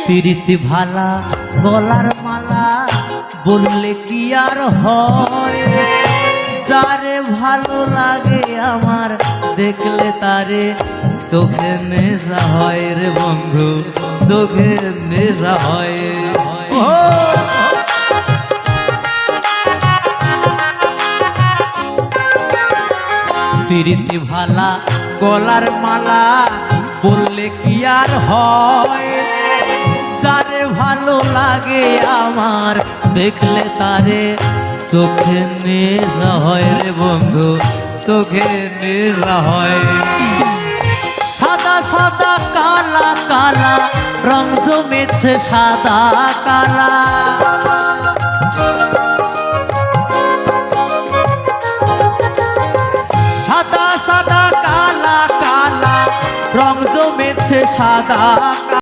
প্রীতি ভালা গলার মালা বললে কি আর হয়, যারে ভালো লাগে আমার দেখলে তারে চোখে নেশা হয় রে বন্ধু, চোখে নেশা হয়। প্রীতি ভালা গলার মালা বললে কি আর হয়, যারে ভালো লাগে আমার দেখলে তারে চোখে নেশা হয় রে বন্ধু, চোখে নেশা হয়। সাদা সাদা কালা কালা রং জমেছে সাদা কালা, সাদা সাদা কালা কালা রং জমেছে সাদা।